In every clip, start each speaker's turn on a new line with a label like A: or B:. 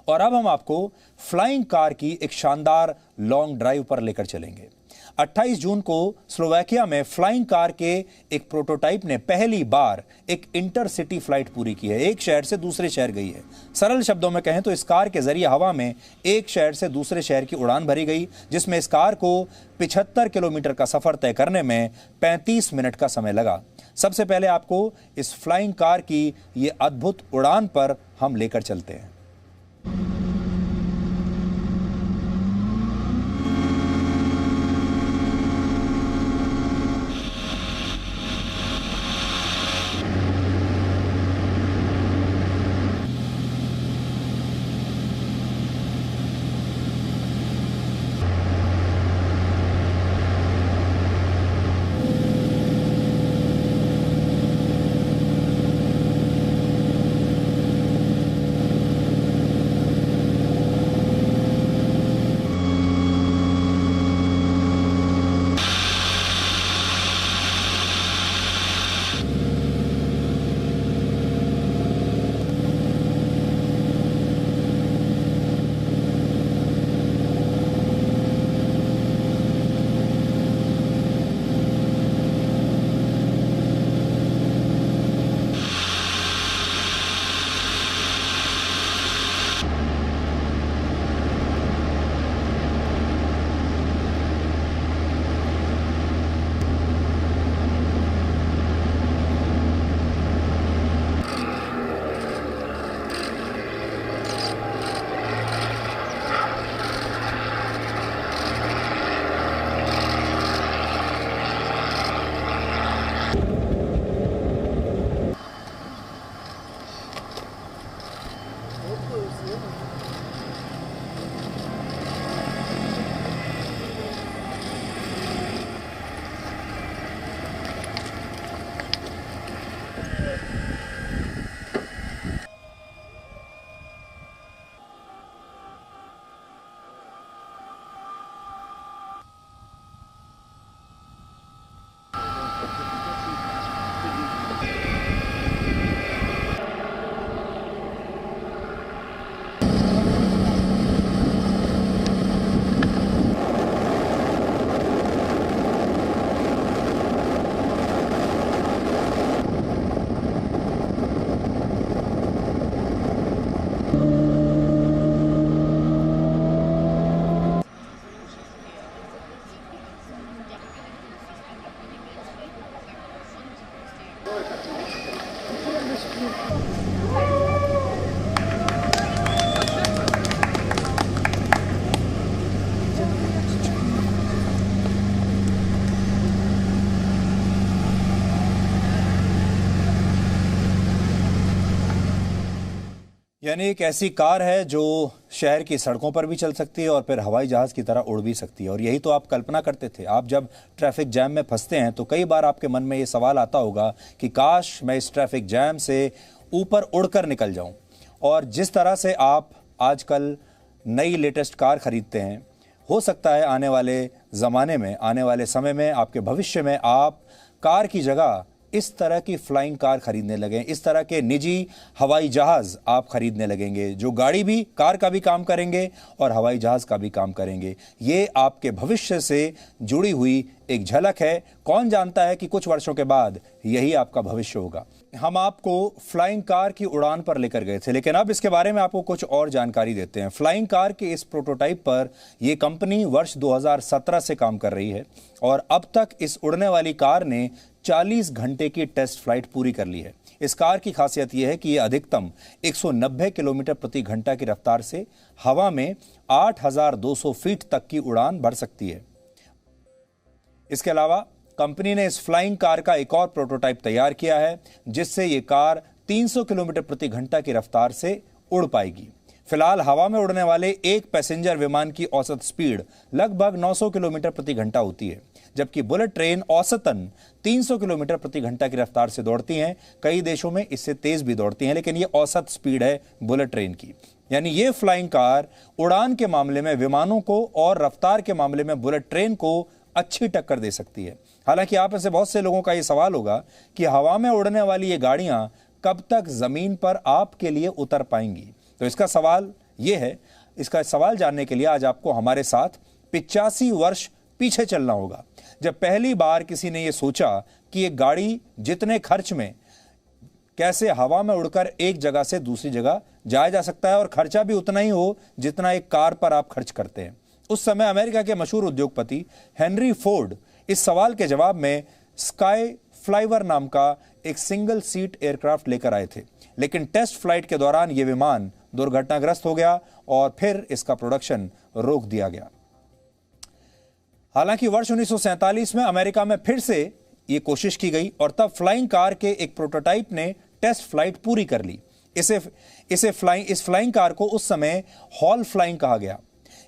A: और अब हम आपको फ्लाइंग कार की एक शानदार लॉन्ग ड्राइव पर लेकर चलेंगे। 28 जून को स्लोवाकिया में फ्लाइंग कार के एक प्रोटोटाइप ने पहली बार एक इंटरसिटी फ्लाइट पूरी की है। एक शहर से दूसरे शहर गई है। सरल शब्दों में कहें तो इस कार के जरिए हवा में एक शहर से दूसरे शहर की उड़ान भरी गई, जिसमें इस कार को 75 किलोमीटर का सफर तय करने में 35 मिनट का समय लगा। सबसे पहले आपको इस फ्लाइंग कार की ये अद्भुत उड़ान पर हम लेकर चलते हैं। यानी एक ऐसी कार है जो शहर की सड़कों पर भी चल सकती है और फिर हवाई जहाज की तरह उड़ भी सकती है। और यही तो आप कल्पना करते थे। आप जब ट्रैफिक जैम में फंसते हैं तो कई बार आपके मन में ये सवाल आता होगा कि काश मैं इस ट्रैफिक जैम से ऊपर उड़कर निकल जाऊं। और जिस तरह से आप आजकल नई लेटेस्ट कार खरीदते हैं, हो सकता है आने वाले ज़माने में, आने वाले समय में, आपके भविष्य में आप कार की जगह इस तरह की फ्लाइंग कार खरीदने लगें। इस तरह के निजी हवाई जहाज़ आप खरीदने लगेंगे जो गाड़ी भी, कार का भी काम करेंगे और हवाई जहाज़ का भी काम करेंगे। ये आपके भविष्य से जुड़ी हुई एक झलक है। कौन जानता है कि कुछ वर्षों के बाद यही आपका भविष्य होगा। हम आपको फ्लाइंग कार की उड़ान पर लेकर गए थे, लेकिन अब इसके बारे में आपको कुछ और जानकारी देते हैं। फ्लाइंग कार के इस प्रोटोटाइप पर यह कंपनी वर्ष 2017 से काम कर रही है और अब तक इस उड़ने वाली कार ने 40 घंटे की टेस्ट फ्लाइट पूरी कर ली है। इस कार की खासियत यह है कि यह अधिकतम 190 किलोमीटर प्रति घंटा की रफ्तार से हवा में 8,200 फीट तक की उड़ान भर सकती है। इसके अलावा कंपनी ने इस फ्लाइंग कार का एक और प्रोटोटाइप तैयार किया है जिससे यह कार 300 किलोमीटर प्रति घंटा की रफ्तार से उड़ पाएगी। फिलहाल हवा में उड़ने वाले एक पैसेंजर विमान की औसत स्पीड लगभग 900 किलोमीटर प्रति घंटा होती है, जबकि बुलेट ट्रेन औसतन 300 किलोमीटर प्रति घंटा की रफ्तार से दौड़ती हैं। कई देशों में इससे तेज भी दौड़ती हैं, लेकिन यह औसत स्पीड है बुलेट ट्रेन की। यानी ये फ्लाइंग कार उड़ान के मामले में विमानों को और रफ्तार के मामले में बुलेट ट्रेन को अच्छी टक्कर दे सकती है। हालांकि आप में से बहुत से लोगों का यह सवाल होगा कि हवा में उड़ने वाली ये गाड़ियां कब तक जमीन पर आपके लिए उतर पाएंगी। तो इसका सवाल ये है, इसका सवाल जानने के लिए आज आपको हमारे साथ 85 वर्ष पीछे चलना होगा, जब पहली बार किसी ने यह सोचा कि एक गाड़ी जितने खर्च में कैसे हवा में उड़कर एक जगह से दूसरी जगह जाया जा सकता है और खर्चा भी उतना ही हो जितना एक कार पर आप खर्च करते हैं। उस समय अमेरिका के मशहूर उद्योगपति हेनरी फोर्ड इस सवाल के जवाब में स्काई फ्लाइवर नाम का एक सिंगल सीट एयरक्राफ्ट लेकर आए थे, लेकिन टेस्ट फ्लाइट के दौरान यह विमान दुर्घटनाग्रस्त हो गया और फिर इसका प्रोडक्शन रोक दिया गया। हालांकि वर्ष 1947 में अमेरिका में फिर से यह कोशिश की गई और तब फ्लाइंग कार के एक प्रोटोटाइप ने टेस्ट फ्लाइट पूरी कर ली। इस फ्लाइंग कार को उस समय हॉल फ्लाइंग कहा गया।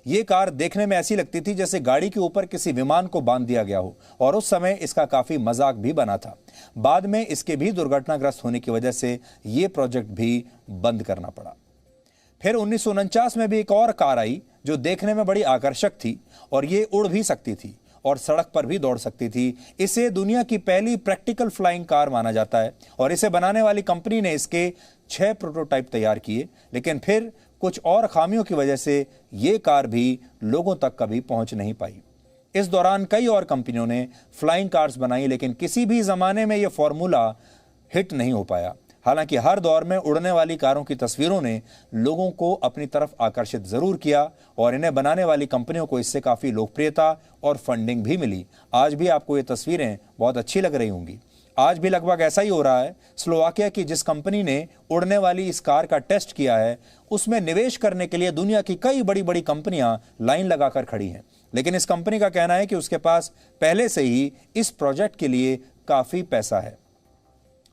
A: यह कार देखने में ऐसी लगती थी जैसे गाड़ी के ऊपर किसी विमान को बांध दिया गया हो और उस समय इसका काफी मजाक भी बना था। बाद में इसके भी दुर्घटनाग्रस्त होने की वजह से यह प्रोजेक्ट भी बंद करना पड़ा। फिर 1949 में भी एक और कार आई जो देखने में बड़ी आकर्षक थी और ये उड़ भी सकती थी और सड़क पर भी दौड़ सकती थी। इसे दुनिया की पहली प्रैक्टिकल फ्लाइंग कार माना जाता है और इसे बनाने वाली कंपनी ने इसके 6 प्रोटोटाइप तैयार किए, लेकिन फिर कुछ और खामियों की वजह से ये कार भी लोगों तक कभी पहुंच नहीं पाई। इस दौरान कई और कंपनियों ने फ्लाइंग कार्स बनाई, लेकिन किसी भी जमाने में यह फॉर्मूला हिट नहीं हो पाया। हालांकि हर दौर में उड़ने वाली कारों की तस्वीरों ने लोगों को अपनी तरफ आकर्षित जरूर किया और इन्हें बनाने वाली कंपनियों को इससे काफी लोकप्रियता और फंडिंग भी मिली। आज भी आपको ये तस्वीरें बहुत अच्छी लग रही होंगी। आज भी लगभग ऐसा ही हो रहा है। स्लोवाकिया की जिस कंपनी ने उड़ने वाली इस कार का टेस्ट किया है, उसमें निवेश करने के लिए दुनिया की कई बड़ी बड़ी कंपनियां लाइन लगाकर खड़ी हैं, लेकिन इस कंपनी का कहना है कि उसके पास पहले से ही इस प्रोजेक्ट के लिए काफी पैसा है।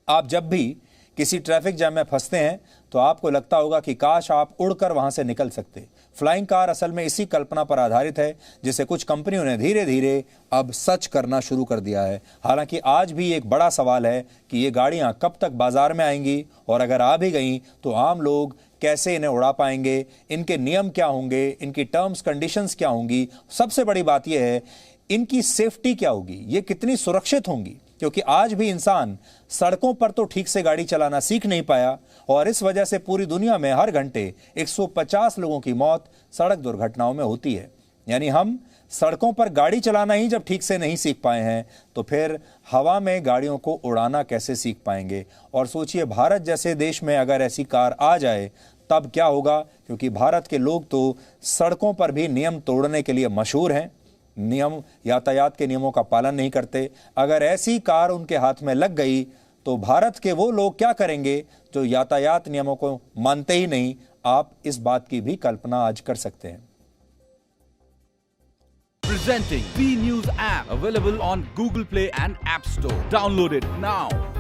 A: आप जब भी किसी ट्रैफिक जैम में फंसते हैं तो आपको लगता होगा कि काश आप उड़कर वहां से निकल सकते। फ्लाइंग कार असल में इसी कल्पना पर आधारित है जिसे कुछ कंपनियों ने धीरे धीरे अब सच करना शुरू कर दिया है। हालांकि आज भी एक बड़ा सवाल है कि ये गाड़ियां कब तक बाजार में आएंगी और अगर आ भी गई तो आम लोग कैसे इन्हें उड़ा पाएंगे, इनके नियम क्या होंगे, इनकी टर्म्स कंडीशंस क्या होंगी, सबसे बड़ी बात यह है इनकी सेफ्टी क्या होगी, ये कितनी सुरक्षित होंगी, क्योंकि आज भी इंसान सड़कों पर तो ठीक से गाड़ी चलाना सीख नहीं पाया और इस वजह से पूरी दुनिया में हर घंटे 150 लोगों की मौत सड़क दुर्घटनाओं में होती है। यानी हम सड़कों पर गाड़ी चलाना ही जब ठीक से नहीं सीख पाए हैं तो फिर हवा में गाड़ियों को उड़ाना कैसे सीख पाएंगे। और सोचिए, भारत जैसे देश में अगर ऐसी कार आ जाए तब क्या होगा, क्योंकि भारत के लोग तो सड़कों पर भी नियम तोड़ने के लिए मशहूर हैं, यातायात के नियमों का पालन नहीं करते। अगर ऐसी कार उनके हाथ में लग गई तो भारत के वो लोग क्या करेंगे जो यातायात नियमों को मानते ही नहीं। आप इस बात की भी कल्पना आज कर सकते हैं।
B: Presenting B News app available on Google Play and App Store. Download it now.